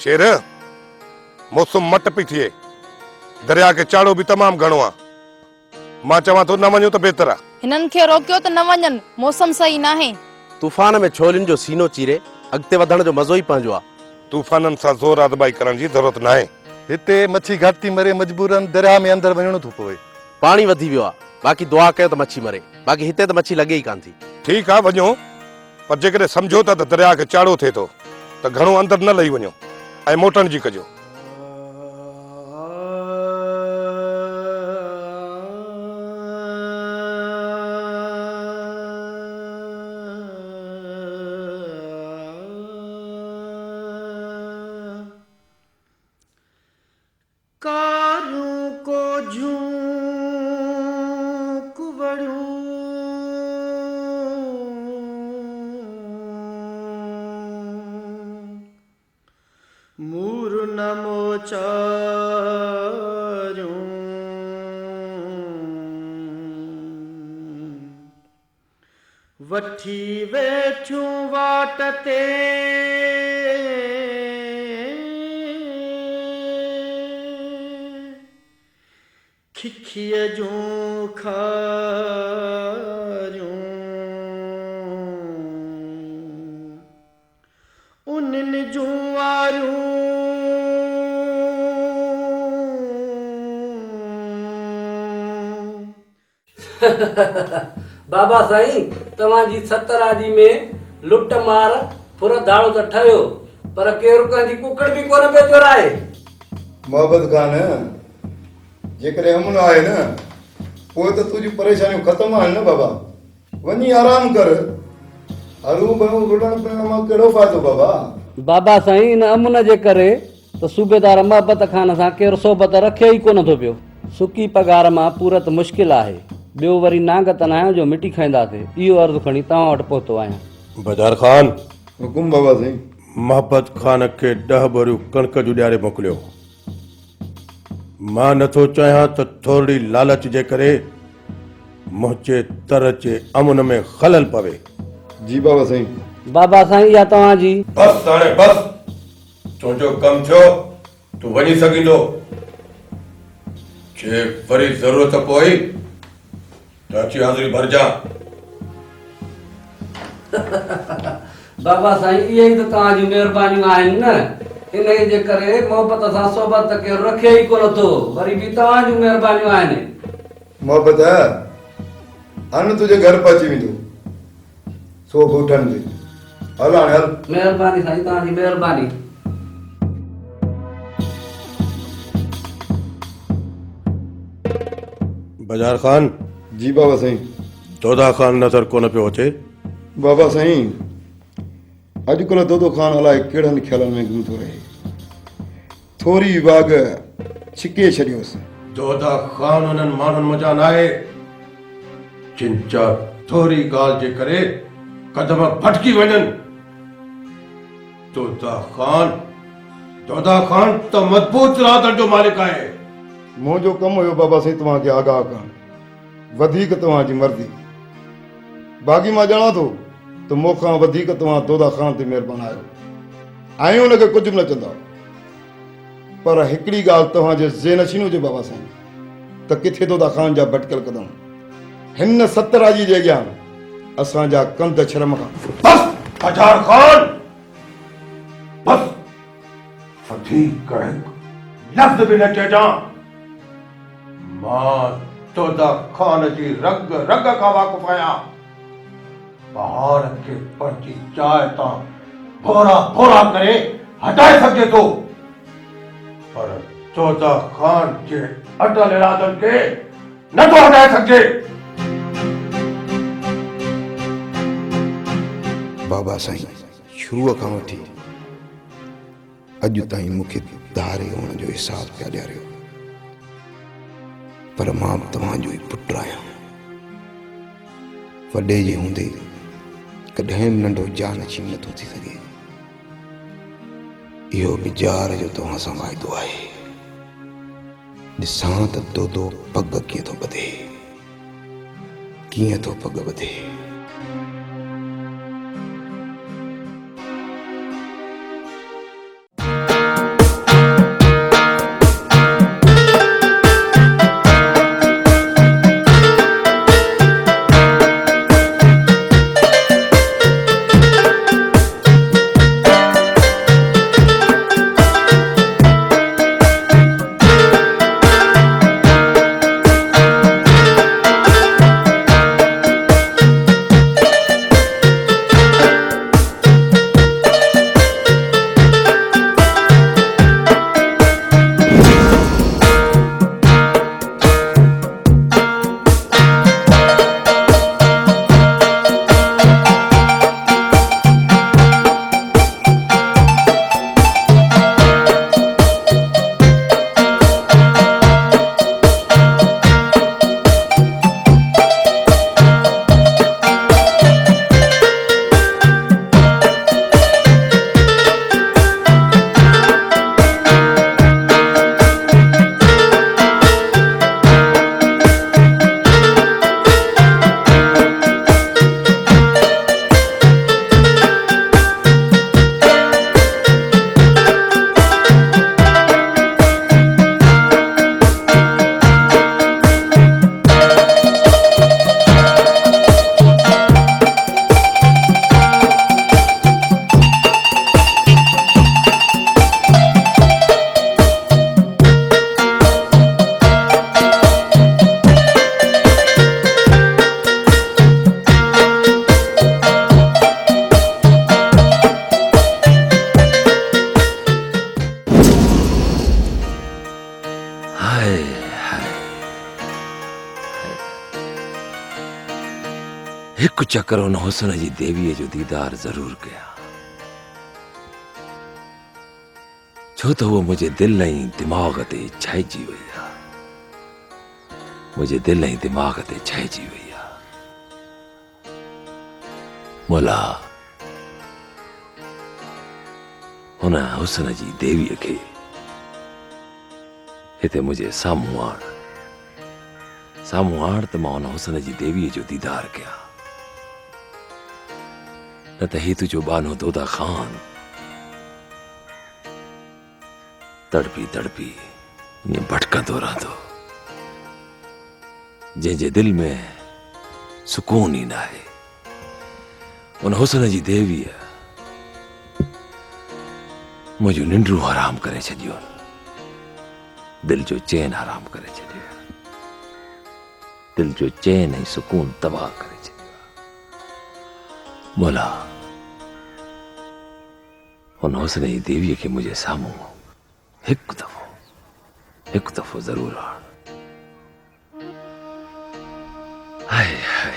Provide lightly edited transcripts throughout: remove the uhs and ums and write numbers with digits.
शेर मौसम मट पई थिए, दरिया के चाड़ो भी तमाम घणो आ। मां चवां तो न वञो त बेहतर आ। हिननि खे रोकियो त न वञनि, मौसम सही नाहे। तूफान में छोलिन जो सीनो चीरे अॻिते वधण जो मज़ो ई पंहिंजो आहे। तूफाननि सां ज़ोर आज़माई करण जी ज़रूरत नाहे। हिते मच्छी घाट थी मरे, मजबूरन दरिया में अंदर वञणो थो पवे। पाणी वधी वियो आहे, बाक़ी दुआ कयो त मच्छी मरे, बाक़ी हिते त मच्छी लॻे ई कान थी। ठीकु आहे वञो, पर जेकॾहिं सम्झो था त दरिया खे चाड़ो थिए थो त घणो अंदर न लही वञो ऐं मोटण जी कजो। कारों को झोंक वड़ूं, मूर नमो चारूं, वठी वेठूं वाट ते खिखिय जूं खारियूं, उन्हनि जूं वारियूं बाबा साईं, तव्हांजी सतराजी में लुट मार फुर दाड़ो त ठहियो, पर केरु कंहिंजी कुकड़ बि कोन पियो चोराए। मोहब्बत खान, जेकॾहिं अमन आहे न, पोइ त तुंहिंजी परेशानियूं ख़तम आहिनि न बाबा। वञी आराम कर। हरू भरू रुडण पिणण मां कहिड़ो फ़ाइदो बाबा? बाबा साईं, इन अमुन जे करे त सूबेदार मोहब्बत खान सां केरु सोबत रखे ई कोन थो पियो। सुकी पगार मां पूरत मुश्किल आहे, ॿियो वरी नांग त न आहियो जो मिटी खाईंदासीं। इहो अर्ज़ु खणी तव्हां वटि पहुतो आहियां। बाज़ार खान, हुकुम बाबा साईं। मोहब्बत खान खे 10 बोरियूं कणक जूं ॾियारे मोकिलियो। मां नथो चाहियां त थोरी लालच जे करे मुंहिंजे तर जे अमन में खलल पवे। जी बाबा साईं। बाबा साईं, इहा तव्हांजी बस हाणे बस, तुंहिंजो कमु थियो, तूं वञी सघींदो। जे वरी ज़रूरत पई त अची हाज़िरी भरजा। बाबा साईं, इहे ई त तव्हांजी महिरबानियूं आहिनि न। इन जे करे मोहब्बत सां सोबत केरु रखे ई कोन थो, वरी बि तव्हांजूं महिरबानियूं आहिनि। मोहब्बत अन तुंहिंजे घर पहुची वेंदो, सो घोटनि ते। हल हाणे हल। महिरबानी साईं, तव्हांजी महिरबानी। बाज़ार खान, जी बाबा साईं। दौदा खान नज़र कोन पियो अचे। बाबा साईं, अॼुकल्ह दोदो खान अलाए कहिड़नि ख़्यालनि में गुम थो रहे। थोरी वाग छिके छॾियोसि। दौदा खान उन्हनि माण्हुनि मज़ा न आहे जिन जा थोरी ॻाल्हि जे करे कदम भटकी वञनि। दौदा खान त मज़बूत इरादनि जो मालिक आहे। मुंहिंजो कमु हुयो बाबा साईं तव्हांखे आगाह करणु, वधीक तव्हांजी मर्ज़ी। बाक़ी मां ॼाणां थो त मूंखां वधीक तव्हां दौदा खान ते महिरबान आहियो ऐं हुनखे कुझु बि न चवंदा। पर हिकिड़ी ॻाल्हि तव्हांजे ज़हनशीन हुजे बाबा साईं, त किथे दौदा खान जा भटकियल कदम हिन सतराजी जे अॻियां असांजा कंध शर्म खां। बस बाज़ार खान, बस वधीक लफ़्ज़ बि न चइजां। मां दौदा खान जी रग रग खां वाक़ुफ़ आहियां। बहार खे पंहिंजी जाइ तां भोरा भोरा करे हटाए सघे थो, पर दौदा खान जे अटल इरादनि खे नथो हटाए सघे। बाबा साईं, शुरूअ खां वठी अॼु ताईं मूंखे धारे हुअण जो हिसाब पिया ॾियारियो, पर मां तव्हांजो ई पुटु आहियां। वॾे जे हूंदे कॾहिं नंढो जानशी नथो थी सघे। इहो बि जार जो तव्हां सां वाइदो आहे। ॾिसां त दोदो पग कीअं थो ॿधे, कीअं थो पग ॿधे। हिकु चक्कर उन हुस्न जी देवीअ जो दीदार ज़रूर कया, छो त उहो मुंहिंजे दिल ऐं दिमाग़ ते छाइजी वई आहे, मुंहिंजे दिल ऐं दिमाग़ ते छाइजी वई आहे। मोला हुन हुस्न जी देवीअ खे हिते मुंहिंजे साम्हूं आण त मां हुन हुस्न जी देवीअ जो दीदार कया, न त ही तुंहिंजो बानो दोदा ख़ान तड़पी तड़पी ईअं भटकंदो रहंदो, जंहिंजे दिल में सुकून ई न आहे। उन हुस्न जी देवीअ मुंहिंजूं निंड्रूं हराम करे छॾियूं, दिल जो चैन हराम करे छॾियो, दिल जो चैन ऐं सुकून तबाह करे छॾियो। मोला हुन हुस्न जी देवीअ खे मुंहिंजे साम्हूं हिकु दफ़ो ज़रूर आण। हाय हाय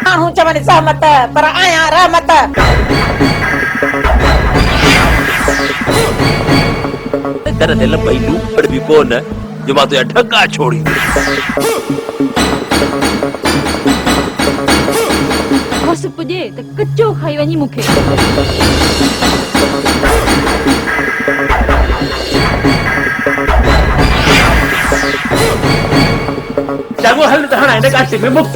माण्हू चवनि सहमत पर आहियां रहमत। तेरे दिल पई लूपड़ भी कोन जो मां तुझा ढका छोड़ी बस पुॼे त कचो खाई वञी मूंखे। चङो हल त हाणे हिन काटे में मुक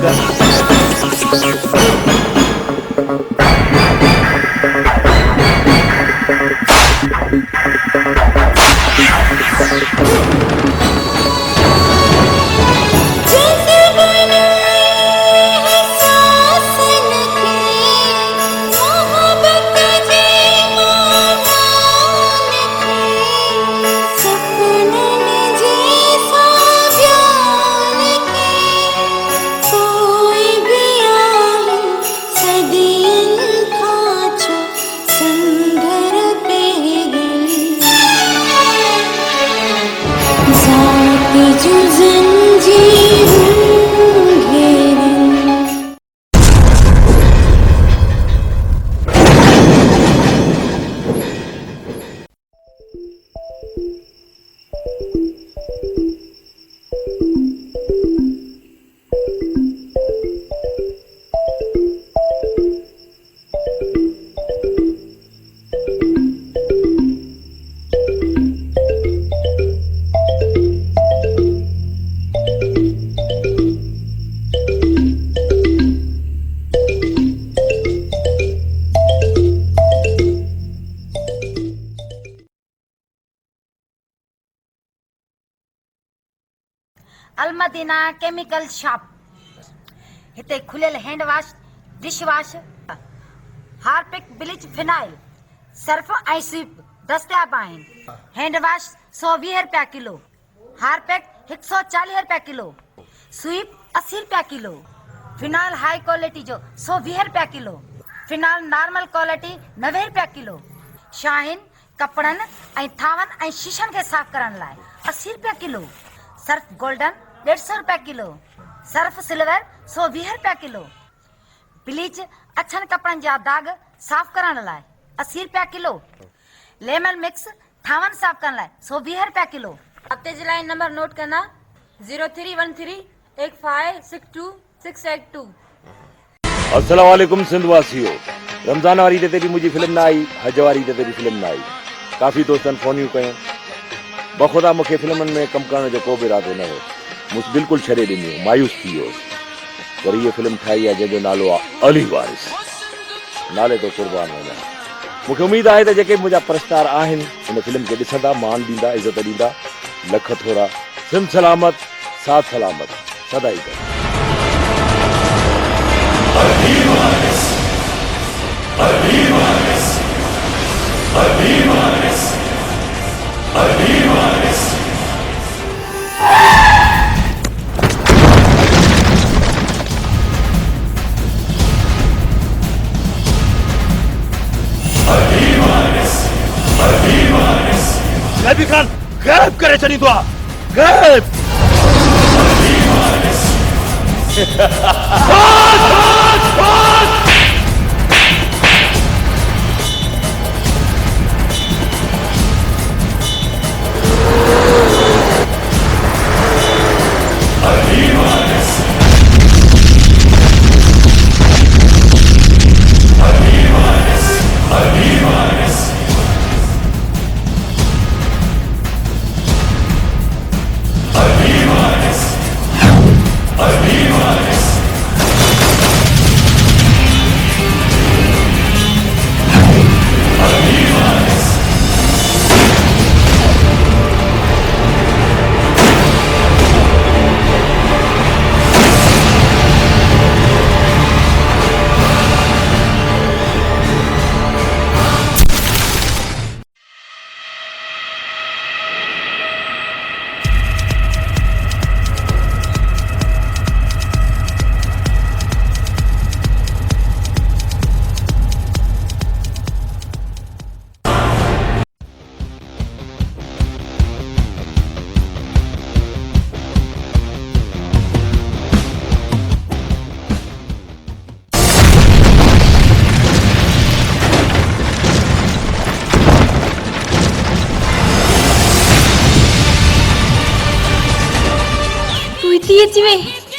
अलमदीना केमिकल शॉप हिते खुलियल hand wash, dish wash, Harpic, bleach, phenyl, Surf ऐं स्वीप दस्तियाब आहिनि। हैंड वॉश 120 रुपया किलो, हार्पिक 140 रुपया किलो, स्वीप 80 रुपया किलो, फिनाइल हाई क्वालिटी जो 120 रुपया किलो, फिनाइल नॉर्मल क्वालिटी 90 रुपया किलो, शाहीन कपड़नि ऐं थावनि ऐं शीशनि खे साफ़ करण लाइ 80 रुपया किलो, सर्फ गोल्डन 150 रुपया किलो, सर्फ सिल्वर 120 रुपया किलो, ब्लीच अछनि कपड़नि जा दाग साफ़ करण लाइ 80 रुपया किलो, लेमन मिक्स थावनि साफ़ करण लाइ 120 रुपया किलो। हफ़्ते जे लाइ नंबर नोट करना 03138562 अस्सलाम वालेकुम सिंध वासियो। रमज़ान वारी ते भी मुंहिंजी फिल्म न आई, हज वारी ते भी फिल्म न आई। काफ़ी दोस्तनि फ़ोनियूं कयूं, बख़ुदा मूंखे फिल्मनि में कमु करण जो को बि इरादो न हो, मूं बिल्कुलु छॾे ॾिनियूं, मायूस थी वियोसि। पर इहा फिल्म ठाही आहे जंहिंजो नालो आहे अली वारिस। नाले तो क़ुर्बान वञा। मूंखे उमेद आहे त जेके मुंहिंजा परस्तार आहिनि हिन फिल्म खे ॾिसंदा, मान ॾींदा, इज़त ॾींदा। लख थोरा, सिंध सलामत, साथ सलामत, सदाई गॾु। अली वारिस, अली वारिस, अली वारिस, अली वारिस। हैदर खान गायब करे छॾींदो आहे, गायब।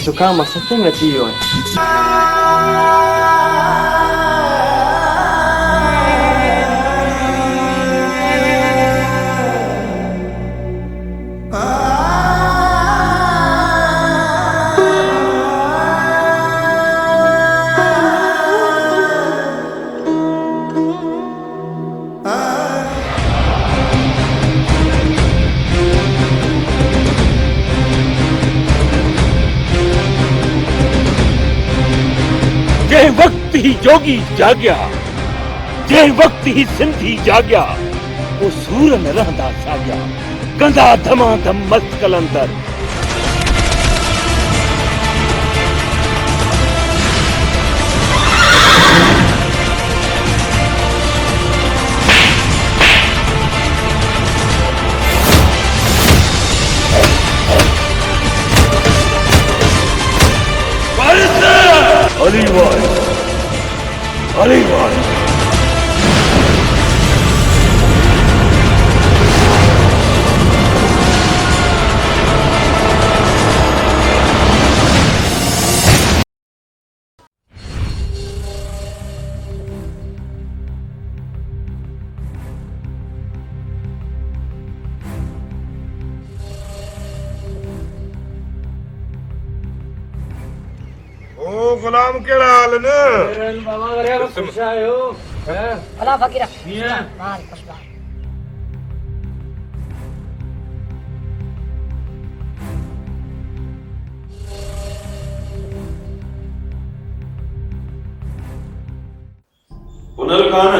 जुकाम सच में अची वियो आहे। जंहिं वक्त ही जोगी जाॻिया, जंहिं वक्त ही सिंधी जाॻिया, वो सूर न रहंदा साॻिया, कंदा धमाधम मस्त कलंदर। अलीवाल ओ गुलाम केड़ा हाल न? बाबा वरे खुश आयो हैं? अला फकीरा कीअं? मां खुशबा पुनल खान,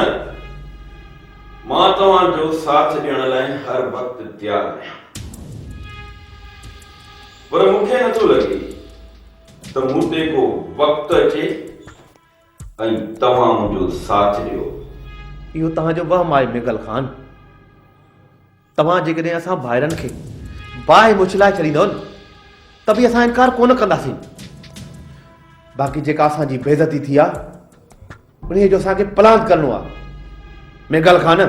मां तव्हांजो साथ ॾियण लाइ हर वक्त तैयार आहियां, पर मूंखे नथो लॻे त मूं ते को वक्त अचे ऐं तव्हां मुंहिंजो साथ ॾियो। इहो तव्हांजो वहम आहे मिगल खान। तव्हां जेकॾहिं असां भाइरनि खे बाहि मुछलाए छॾींदव त बि असां इनकार कोन कंदासीं। बाक़ी जेका असांजी बेइज़ती थी आहे उन जो असांखे प्लान करणो आहे। मिगल खान,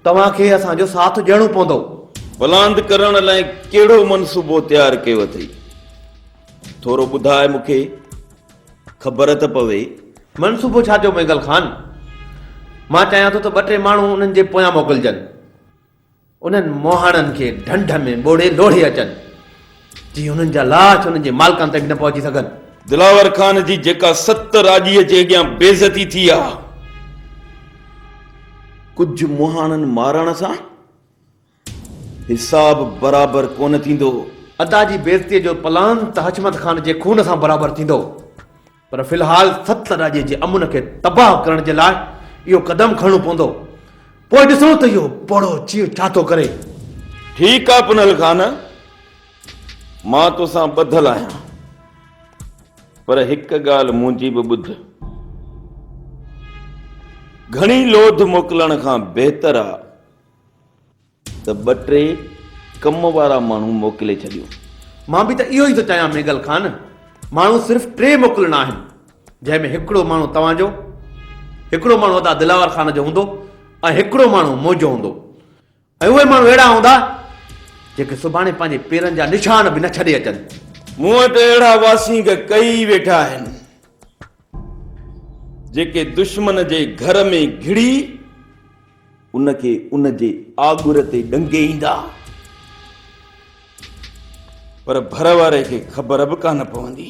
तव्हांखे असांजो साथ ॾियणो पवंदो। प्लान करण लाइ कहिड़ो मनसूबो तयारु कयो अथई? थोरो ॿुधाए मूंखे, ख़बर त पवे। मनसूबो छा जो मिगल खान? मां चाहियां थो त 2-3 माण्हू उन्हनि जे पोयां मोकिलजनि, उन्हनि मोहाणनि खे ढंढ में ॿोड़े लोढ़े अचनि, जीअं उन्हनि जा लाश उन्हनि जे मालिकनि ताईं न पहुची सघनि। दिलावर खान जी जेका 7 राजीअ जे अॻियां बेइज़ती थी आहे, कुझु मुहाणनि मारण सां हिसाब बराबर कोन थींदो। अदा जी बेइज़तीअ जो प्लान त हशमत खान जे खून सां बराबर थींदो, पर फ़िलहाल 7 राजे जे अमुन खे तबाह करण जे लाइ इहो कदम खणणो पवंदो। पोइ ॾिसो त इहो पोड़ो चीउ छा थो करे। ठीकु आहे पुनल खान, मां तोसां ॿधल आहियां, पर हिकु ॻाल्हि मुंहिंजी बि ॿुध। घणी लोध मोकिलण खां बहितर आहे त 2-3 कम वारा माण्हू मोकिले छॾियो। मां बि त इहो ई थो चाहियां मेगल ख़ान, माण्हू सिर्फ़ु 3 मोकिलणा आहिनि, जंहिंमें हिकिड़ो माण्हू तव्हांजो, हिकिड़ो माण्हू अदा दिलावर ख़ान जो हूंदो ऐं हिकिड़ो माण्हू मुंहिंजो हूंदो। ऐं उहे माण्हू अहिड़ा हूंदा जेके सुभाणे पंहिंजे पेरनि जा निशान बि न छॾे अचनि। मूं वटि अहिड़ा वासींग कई वेठा आहिनि जेके दुश्मन जे घर में घिड़ी उनखे उन जे आगुर ते डंगे ईंदा, पर भर वारे खे ख़बर बि कान पवंदी।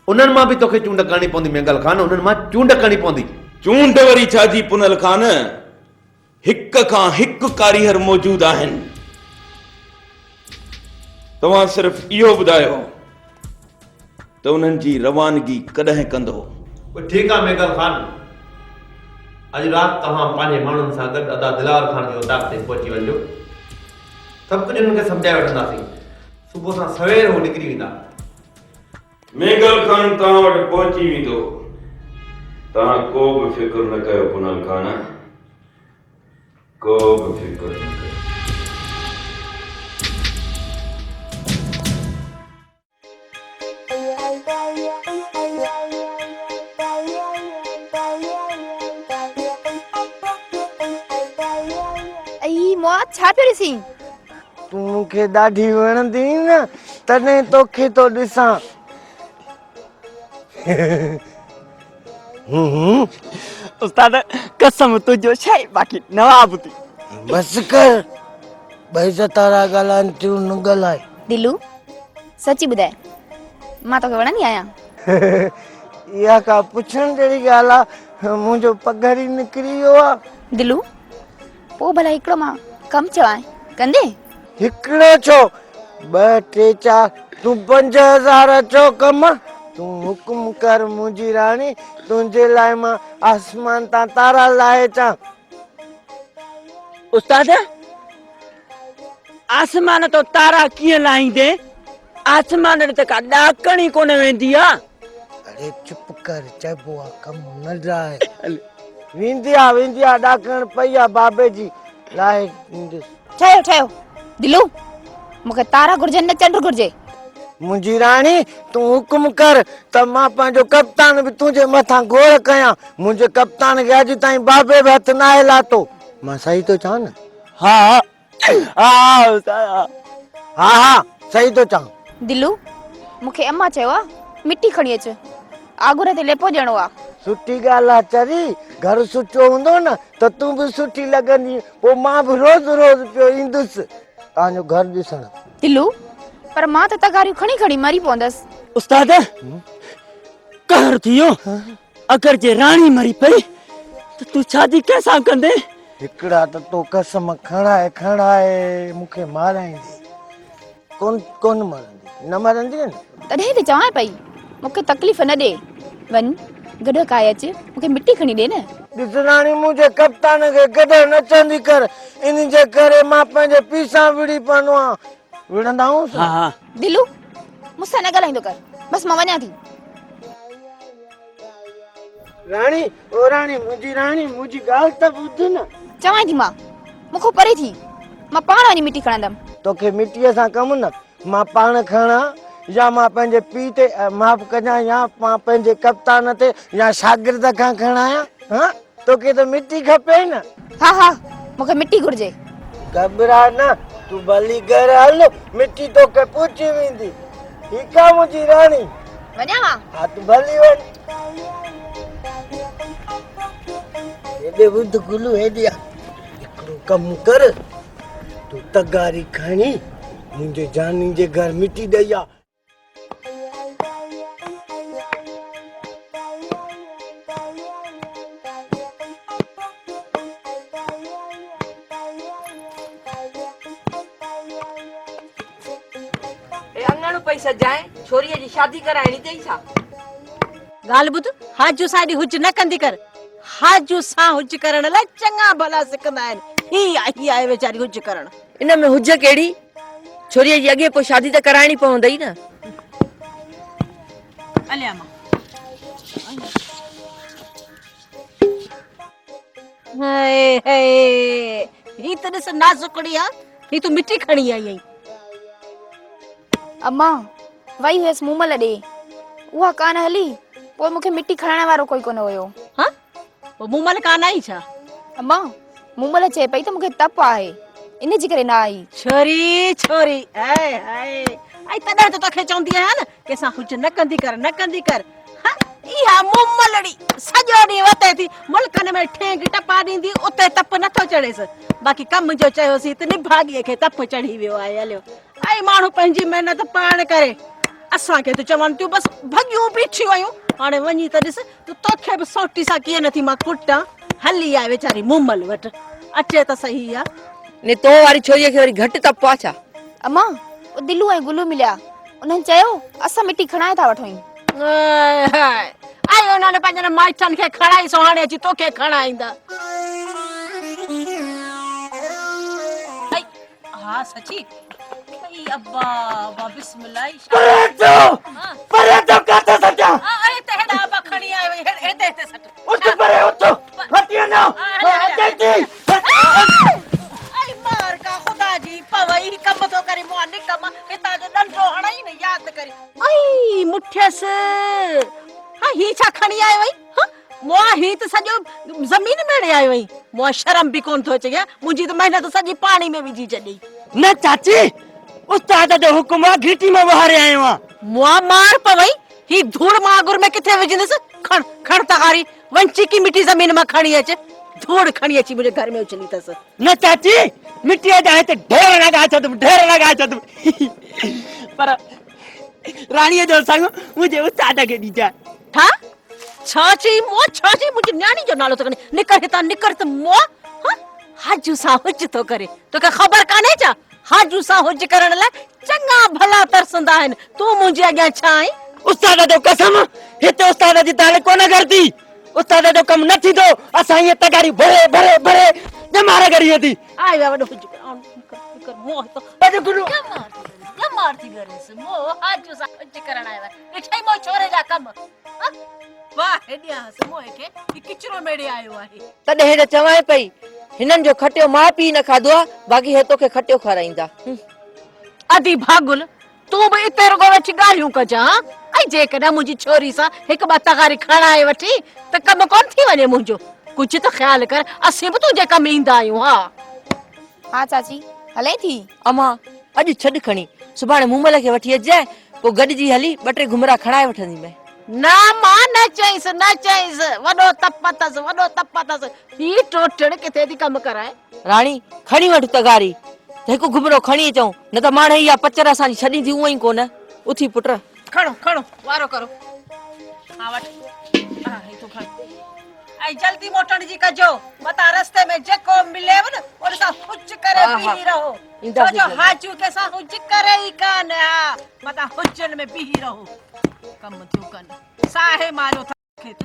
उन्हनि मां बि तोखे चूंड करणी पवंदी मेगल ख़ान, उन्हनि मां चूंड करणी पवंदी। चूंड वरी छा जी पुनल ख़ान, हिक खां हिकु कारीगर मौजूद आहिनि। तव्हां सिर्फ़ इहो ॿुधायो त उन्हनि जी रवानगी कॾहिं कंदो? ठीकु आहे मेगल ख़ान, अॼु राति तव्हां पंहिंजे माण्हुनि सां गॾु अदा दिलावर ख़ान जे उतार ते पहुची वञिजो। सभु कुझु हुननि खे सम्झाए वठंदासीं, सुबुह सां सवेर हू निकिरी वेंदा। मेगल ख़ान तव्हां वटि पहुची वेंदो, तव्हां को बि फिक्र न कयो पुनल ख़ान, को बि फिक्र न कयो। छा पियो ॾिसी? तूं मूंखे ॾाढी वणंदी न, तॾहिं तोखे तो ॾिसां। उस्ताद कसम तुंहिंजो छा आहे, बाक़ी नवाब थी। बस कर, बेइज़तारा ॻाल्हाइनि थियूं, न ॻाल्हाए। दिलू सची ॿुधाए, मां तोखे वणंदी आहियां? इहा का पुछण जहिड़ी ॻाल्हि आहे, मुंहिंजो पघर ई निकिरी वियो आहे। दिलू पोइ भला हिकिड़ो मां कमु चवां, कंदे? हिकिड़ो छो, 2, 3, 4 तूं 5000 चो कम। तूं हुकुम कर मुंहिंजी राणी, तुंहिंजे लाइ मां आसमान तां तारा लाहे अचां। उस्ताद आसमान तो तारा कीअं लाहींदे? आसमान ते का ॾाकणी कोन वेंदी आहे। अरे चुप कर, चइबो आहे कमु न ड्राए। वेंदी आहे ॾाकण पई आहे बाबे जी लाइ। ठहियो ठहियो दिलू, मूंखे तारा घुर्जनि न चंड घुर्जे। मुंहिंजी राणी तूं हुकुम कर त मां पंहिंजो कप्तान बि तुंहिंजे मथां घोड़ कयां। मुंहिंजे कप्तान खे अॼु ताईं बाबे बि हथ न आहे लाथो। मां सही थो चवां न? हा हा हा सही थो चवां। दिलू मूंखे अम्मा चयो आहे मिटी खणी अच, आगुर ते लेपो ॾियणो आहे। सुठी ॻाल्हि आहे चरी, घर सुठो हूंदो न त तूं बि सुठी लॻंदी, पोइ मां बि रोज़ रोज़ पियो ईंदुसि तव्हांजो घर ॾिसण। दिलू पर मां त तगारियूं खणी खणी मरी पवंदसि। उस्ताद कहर थियो, अगर जे राणी मरी पई त तूं शादी कैसां कंदे? हिकिड़ा त तो कसम खणाए मूंखे माराईंदी। कोन मरंदी, न मरंदी न। तॾहिं त चवां पई मूंखे तकलीफ़ न ॾे, वञ गॾु खाए अच, मूंखे मिटी खणी ॾे न। ॾिस राणी, मुंहिंजे कप्तान खे कॾहिं न चवंदी कर, इन जे करे मां पंहिंजे पीसां विड़ी पवंदो आहियां। विड़ंदा आहियूं। हा दिलू मूंसां न ॻाल्हाईंदो कर, बसि मां वञां थी। राणी ओ राणी, मुंहिंजी राणी, मुंहिंजी ॻाल्हि त ॿुध न। चवां थी मां, मूंखां परे थी, मां पाण वञी मिटी खणंदमि। तोखे मिटीअ सां कमु न, मां पाण खणां या मां पंहिंजे पीउ ते माफ़ कजां, या मां पंहिंजे कप्तान ते या शागिर्द खां खणायां। हा तोखे त मिटी खपे न। हा मूंखे मिटी घुर्जे। घबरा न, तूं भली घर हल, मिटी तोखे पहुची वेंदी। ठीकु आहे मुंहिंजी राणी? वञां मां? हा तूं भली वञ। हेॾे ॿुध गुलू, हेॾे आ। हिकिड़ो कमु कर, तूं तगारी खणी मुंहिंजे जानी जे घर मिटी ॾेई आ। अंगण पैसा जाए, छोरीअ जी शादी कराइणी अथई छा? ॻाल्हि ॿुध, हाजू साडी हुज न कंदी कर। हाजू सां हुज करण लाइ चङा भला सिकंदा आहिनि। ही आहे वेचारी हुज करण। इन में हुज कहिड़ी? छोरीअ जी अॻे पोइ शादी त कराइणी पवंदई न। अलिया मां ही त ॾिस नाज़ुकड़ी आहे, ही तू मिट्टी खणी आई आई। अम्मा वई हुयसि मूमल ॾे, उहा कान हली, पोइ मूंखे मिटी खणण वारो कोई कोन हुयो। हाँ वो मूमल कान आई छा? अम्मा मूमल चए पई त मूंखे तप आहे, इन जे करे न आई। छोरी छोरी हाय हाय आई तॾहिं त तोखे चवंदी आहियां न कि असां हुज न कंदी कर न कंदी कर। हाँ इहा मूमलड़ी सॼो ॾींहुं वते थी मुल्कनि में ठेंग टपा ॾींदी, उते तप नथो चढ़ेसि। बाक़ी कम जो चयोसीं त निभागीअ खे तप चढ़ी वियो आहे। हलियो ऐं माण्हू पंहिंजी महिनत पाण करे, असांखे त चवनि थियूं बसि भॻियूं बीठियूं आहियूं। हाणे वञी त ॾिस तूं तोखे बि सोटी सां कीअं नथी मां कुटां। हली आहे वीचारी मूमल वटि, अचे त सही आहे। ने तो वारी छोरीअ खे वरी घटि तप आहे छा? अम्मा वो दिलू ऐं गुलू मिलिया, उन्हनि चयो असां मिटी खणाए था वठूं। आई उन्हनि पंहिंजनि माइटनि खे खणाई सो हाणे अची तोखे खणाईंदा। हाँ सची आई अब्बा अब्बा बिस्मिल्लाह। परे तो काथे सटा अरे तेड़ा अब्बा खणी आयो हेते हेते सट। उठ परे उठ हटियो ना हटे आई मार का खुदा जी पवई कम तो करे मो निकम हिता जो डंडो हणाई न याद करे। आई मुठ्यस हां ही छा खणी आयो वई? हां मो ही त सजो जमीन में आयो वई, मो शर्म भी कोन थो अचे। मुंजी त मेहनत सजी पानी में विझी छॾी। न चाची उस्ताद जो हुकुम आहे, घिटी में बहारे आयो आ। मो मार पवई ही धूड़ मागुर में किथे विझंदस? खण खण तगारी वंची की मिट्टी जमीन में खणी अचे, धूड़ खणी अची मुझे घर में उछली तस। न चाची मिट्टी जाए ते ढेर लगा छदम ढेर लगा छदम पर रानी जो संग मुझे उस्ताद के दीजा। हा छाची मो छाची मुझे न्याणी जो नालो तो कने निकर हिता निकर त मो हां हाजू सा हुज तो करे तो का खबर काने छा? हाजू सा हुज करण ला चंगा भला तरसंदा आहिन। तू मुझे अगे छाई उस्ताद जो कसम हिते उस्ताद जी ताले कोन करती, उस्ताद जो कम न थी तो असा ये तगारी भरे भरे भरे जमारा करी थी। आई वा वडो हुज कर मो तो बज गुरु जमार थी करे से मो हाजू सा हुज करण आया इठै मो छोरे जा कम। वाह हेडिया से मो के किचरो मेड़े आयो आहे। तॾहिं हेॾे चवां पई हिननि जो खटियो माउ पीउ न खाधो आहे, बाक़ी हे तोखे खटियो खाराईंदा। अदी भागुल तू भी इते रुगो वेठी ॻाल्हियूं कजा। ऐं जेकॾहिं मुंहिंजी छोरी सां हिकु ॿ तगारी खणाए वठी त कम कोन थी वञे मुंहिंजो। कुझु त ख्याल कर, असीं बि तुंहिंजे कम ईंदा आहियूं। हा हाँ चाची हले थी। अम्मा अॼु छॾ खणी, सुभाणे मूमल खे वठी अचिजांइ, पोइ गॾिजी हली ॿ टे घुमरा खणाए वठंदी मैं। ना मां न चईसि न चईसि, वॾो तप अथसि वॾो तप अथसि। ही टोटड़ किथे थी कम कराए। राणी खणी वठ तगारी त हिकु घुमरो खणी अचूं, न त माणे इहा पचर असांजी छॾींदी उअं ई कोन। उथी पुट खणो खणो वारो करो। हा वठ हा ही तू खण ऐं जल्दी मोटण जी कजो, मता रस्ते में जेको मिलेव न और सा हुज करे बीही रहो। जो हाजू के सा हुज करे ही कान। हा मता हुजन में बीही रहो, कम थियो कन साहे मारियो था खेत।